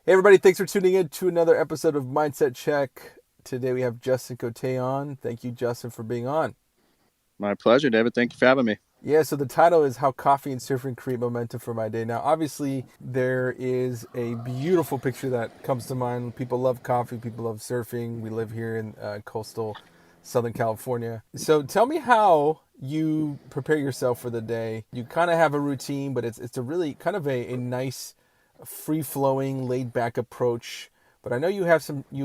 Hey everybody, thanks for tuning in to another episode of Mindset Check. Today we have Justin Cote on. Thank you, Justin, for being on. My pleasure, David. Thank you for having me. Yeah, so the title is How Coffee and Surfing Create Momentum for My Day. Now, obviously, there is a beautiful picture that comes to mind. People love coffee, people love surfing. We live here in coastal Southern California. So tell me how you prepare yourself for the day. You kind of have a routine, but it's a really kind of a nice, free flowing, laid back approach. But I know you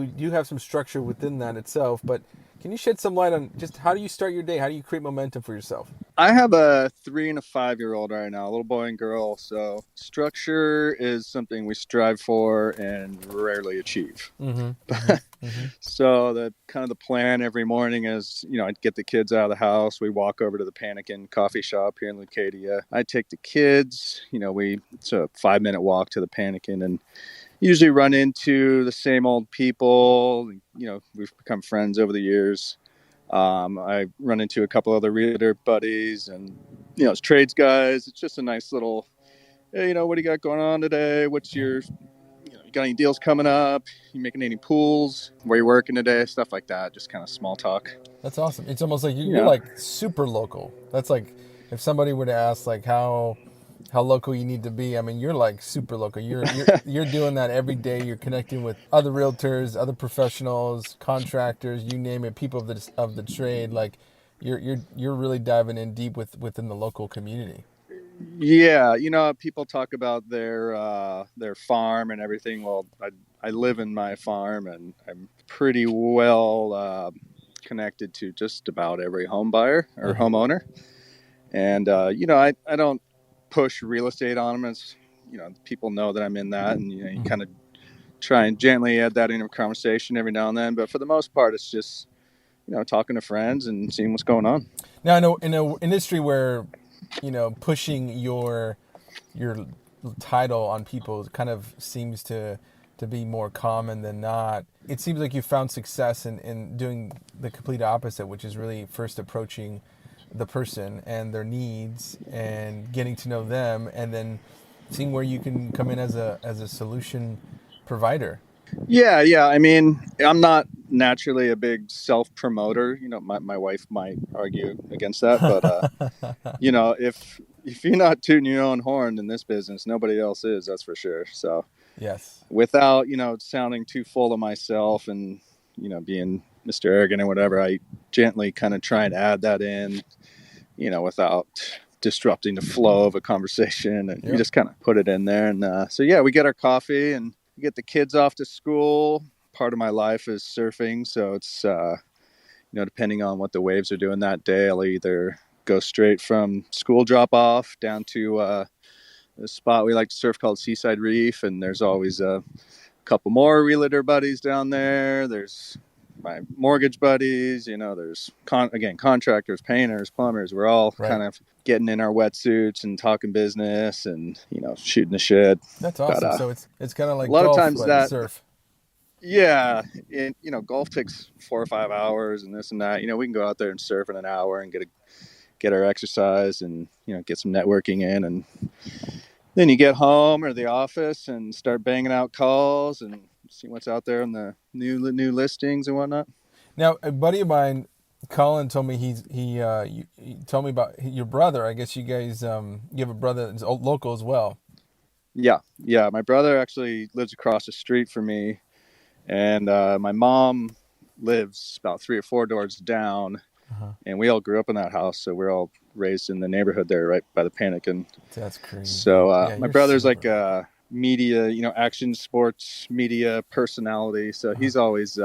do have some structure within that itself. But can you shed some light on just how do you start your day? How do you create momentum for yourself? I have a 3 and a 5-year-old right now, a little boy and girl. So structure is something we strive for and rarely achieve. Mm-hmm. Mm-hmm. Mm-hmm. So the kind of the plan every morning is, I'd get the kids out of the house. We walk over to the Panikin coffee shop here in Lucadia. I take the kids, it's a 5-minute walk to the Panikin and usually run into the same old people. We've become friends over the years. I run into a couple other realtor buddies and, it's trades guys. It's just a nice little, hey, what do you got going on today? What's your, you got any deals coming up? You making any pools? Where you working today? Stuff like that. Just kind of small talk. That's awesome. It's almost like you're Yeah. like super local. That's like if somebody were to ask like how local you need to be. I mean, you're like super local. You're doing that every day. You're connecting with other realtors, other professionals, contractors, you name it, people of the trade. Like you're really diving in deep within the local community. Yeah. People talk about their farm and everything. Well, I live in my farm and I'm pretty well, connected to just about every home buyer or Mm-hmm. homeowner. And, I don't push real estate on them as, people know that I'm in that. And, you Mm-hmm. kind of try and gently add that into a conversation every now and then. But for the most part, it's just, talking to friends and seeing what's going on. Now, I know in an industry where pushing your title on people kind of seems to be more common than not. It seems like you found success in doing the complete opposite, which is really first approaching the person and their needs and getting to know them, and then seeing where you can come in as a solution provider. Yeah, yeah. I mean, I'm not naturally a big self promoter. My wife might argue against that, but if you're not tooting your own horn in this business, nobody else is. That's for sure. So Yes. without sounding too full of myself and being Mr. Arrogant or whatever, I gently kind of try and add that in, without disrupting the flow of a conversation, and we Yep. just kind of put it in there. And so yeah, we get our coffee and get the kids off to school. Part of my life is surfing, so it's depending on what the waves are doing that day, I'll either go straight from school drop off down to a spot we like to surf called Seaside Reef, and there's always a couple more realtor buddies down there. There's my mortgage buddies, there's contractors, painters, plumbers. We're all Right. kind of getting in our wetsuits and talking business and, shooting the shit. That's But awesome. So it's kind of a like lot of golf times but that, surf. yeah, and, golf takes 4 or 5 hours and this and that. We can go out there and surf in an hour and get our exercise and, get some networking in. And then you get home or the office and start banging out calls and see what's out there on the new listings and whatnot. Now, a buddy of mine, Colin, told me he told me about your brother. I guess you guys you have a brother that's local as well. Yeah, yeah. My brother actually lives across the street from me, and my mom lives about 3 or 4 doors down. Uh-huh. And we all grew up in that house, so we're all raised in the neighborhood there, right by the Panic. And That's crazy. so Yeah, my you're brother's like super. a media, action sports media personality. So Uh-huh. he's always,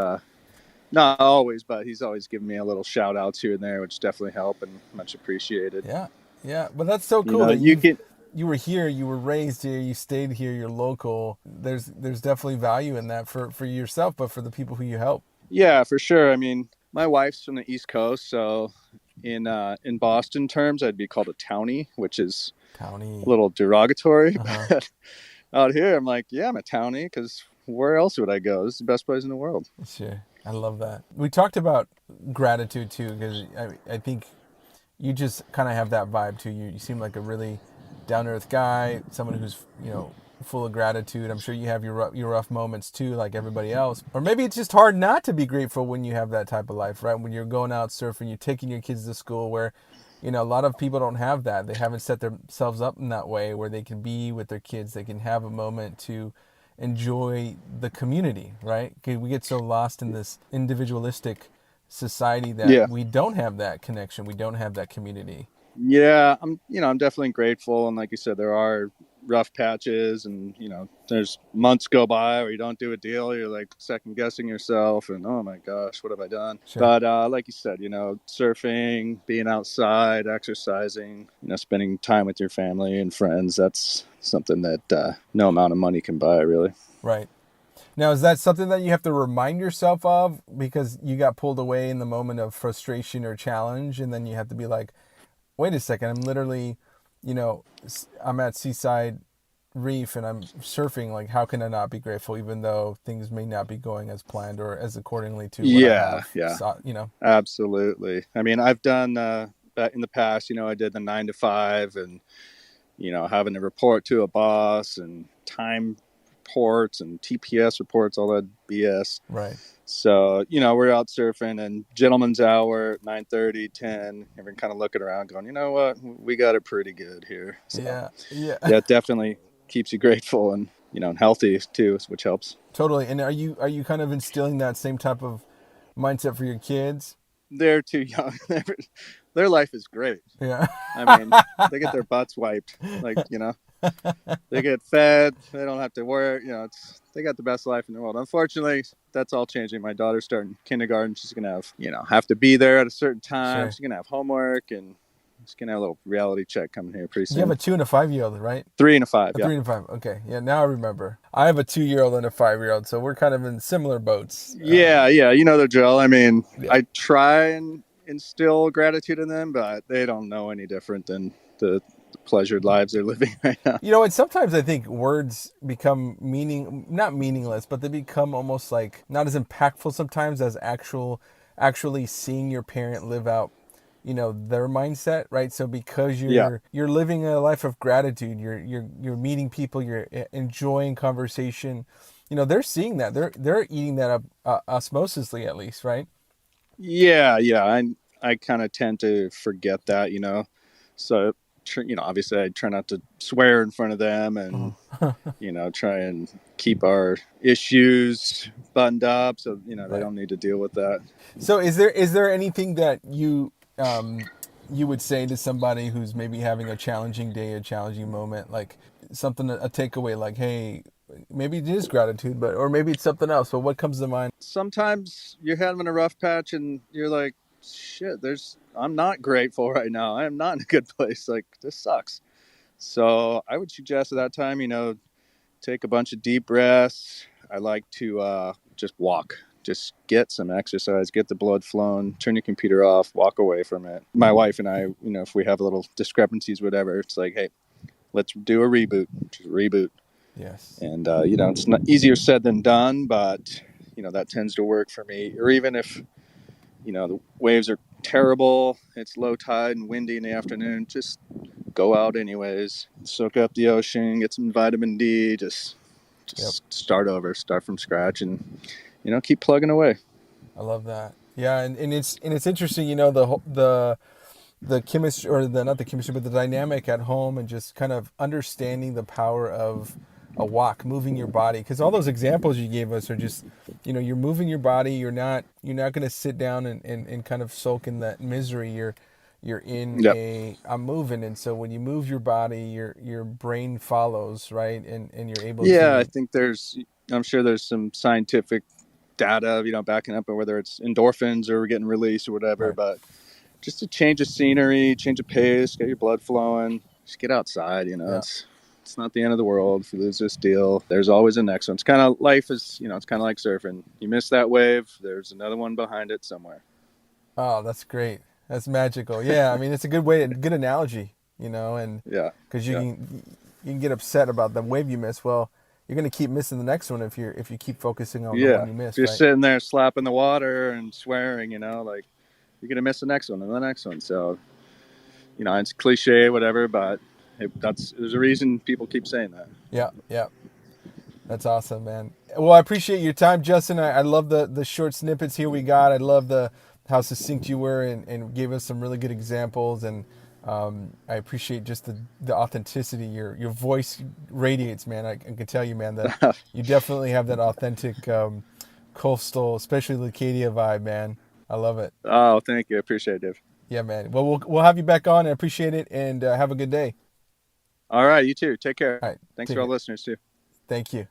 not always, but he's always giving me a little shout outs here and there, which definitely help and much appreciated. Yeah, yeah. But that's so You cool know, that you can, you were here, you were raised here, you stayed here, you're local. There's definitely value in that for yourself, but for the people who you help. yeah, for sure. I mean, my wife's from the East Coast, so in Boston terms, I'd be called a townie, which is a Townie. little derogatory. Uh-huh. But out here, I'm like, yeah, I'm a townie because where else would I go? This is the best place in the world. Sure. I love that. We talked about gratitude too, because I think you just kind of have that vibe too. You seem like a really down to earth guy, someone who's full of gratitude. I'm sure you have your rough moments too, like everybody else. Or maybe it's just hard not to be grateful when you have that type of life, right? When you're going out surfing, you're taking your kids to school, where a lot of people don't have that. They haven't set themselves up in that way where they can be with their kids. They can have a moment to enjoy the community, right? 'Cause we get so lost in this individualistic society that Yeah. we don't have that connection. We don't have that community. Yeah, I'm definitely grateful, and like you said, there are rough patches, and there's months go by where you don't do a deal, you're like second guessing yourself, and oh my gosh, what have I done? Sure. But like you said, surfing, being outside, exercising, spending time with your family and friends, that's something that no amount of money can buy, really. Right. Now, is that something that you have to remind yourself of because you got pulled away in the moment of frustration or challenge, and then you have to be like, wait a second, I'm literally, I'm at Seaside Reef and I'm surfing. Like, how can I not be grateful, even though things may not be going as planned or as accordingly to what I Yeah, have? yeah, So. absolutely. I mean, I've done in the past, I did the 9 to 5, and having to report to a boss and time reports and TPS reports, all that BS. Right. So, we're out surfing and gentleman's hour, 9:30, 10, everyone kind of looking around going, you know what, we got it pretty good here. So, Yeah. Yeah. yeah, it definitely keeps you grateful and, and healthy too, which helps. Totally. And are you kind of instilling that same type of mindset for your kids? They're too young. Their life is great. Yeah. I mean, they get their butts wiped. Like, they get fed. They don't have to work. They got the best life in the world. Unfortunately, that's all changing. My daughter's starting kindergarten. She's gonna have to be there at a certain time. Sure. She's gonna have homework, and she's gonna have a little reality check coming here pretty You have soon. a 2 and a 5-year-old, right? 3 and a 5. A Yeah. 3 and a 5. Okay. Yeah. Now I remember. I have a 2-year-old and a 5-year-old, so we're kind of in similar boats. Yeah. Yeah. You know the drill. I mean, Yeah. I try and instill gratitude in them, but they don't know any different than the pleasured lives they're living right now. And sometimes I think words become not meaningless, but they become almost like not as impactful sometimes as actually seeing your parent live out, their mindset, right? So because Yeah. you're living a life of gratitude, you're meeting people, you're enjoying conversation, they're seeing that, they're eating that up, osmosisly at least, right? Yeah, yeah. I kind of tend to forget that, So, obviously, I try not to swear in front of them, and try and keep our issues buttoned up, so they Right. don't need to deal with that. So is there anything that you would say to somebody who's maybe having a challenging day, a challenging moment, like something, a takeaway, like, hey, maybe it is gratitude, or maybe it's something else. But what comes to mind? Sometimes you're having a rough patch, and you're like, "Shit, I'm not grateful right now. I am not in a good place. Like this sucks." So I would suggest at that time, take a bunch of deep breaths. I like to just walk, just get some exercise, get the blood flowing, turn your computer off, walk away from it. My wife and I, if we have a little discrepancies, whatever, it's like, hey, let's do a reboot, just reboot. Yes. And, it's not easier said than done, but, that tends to work for me. Or even if, the waves are terrible, it's low tide and windy in the afternoon, just go out anyways, soak up the ocean, get some vitamin D, just Yep. start over, start from scratch, and keep plugging away. I love that. Yeah, and it's interesting, the chemistry, or the not the chemistry, but the dynamic at home, and just kind of understanding the power of a walk, moving your body, because all those examples you gave us are just, you're moving your body. You're not going to sit down and kind of sulk in that misery. You're in Yep. I'm moving. And so when you move your body, your brain follows, right? And you're able Yeah, I to. think I'm sure there's some scientific data, backing up, whether it's endorphins or we're getting released or whatever. Right. But just a change of scenery, change of pace, get your blood flowing, just get outside. Yeah. It's not the end of the world. If you lose this deal, there's always a next one. It's kind of life is, it's kind of like surfing. You miss that wave, there's another one behind it somewhere. Oh, that's great. That's magical. Yeah, I mean, it's a good analogy, and Yeah, because you yeah, can get upset about the wave you miss. Well, you're gonna keep missing the next one if you keep focusing on the yeah. one you If missed, you're right? sitting there slapping the water and swearing, like you're gonna miss the next one and the next one. So, it's cliche, whatever, but There's a reason people keep saying that. Yeah, yeah. That's awesome, man. Well, I appreciate your time, Justin. I love the short snippets here we got. I love the how succinct you were and gave us some really good examples. And I appreciate just the authenticity. Your voice radiates, man. I can tell you, man, that you definitely have that authentic coastal, especially Leucadia vibe, man. I love it. Oh, thank you. I appreciate it, Dave. Yeah, man. Well, we'll have you back on. I appreciate it, and have a good day. All right, you too. Take care. All right, Thanks take for all care. listeners too. Thank you.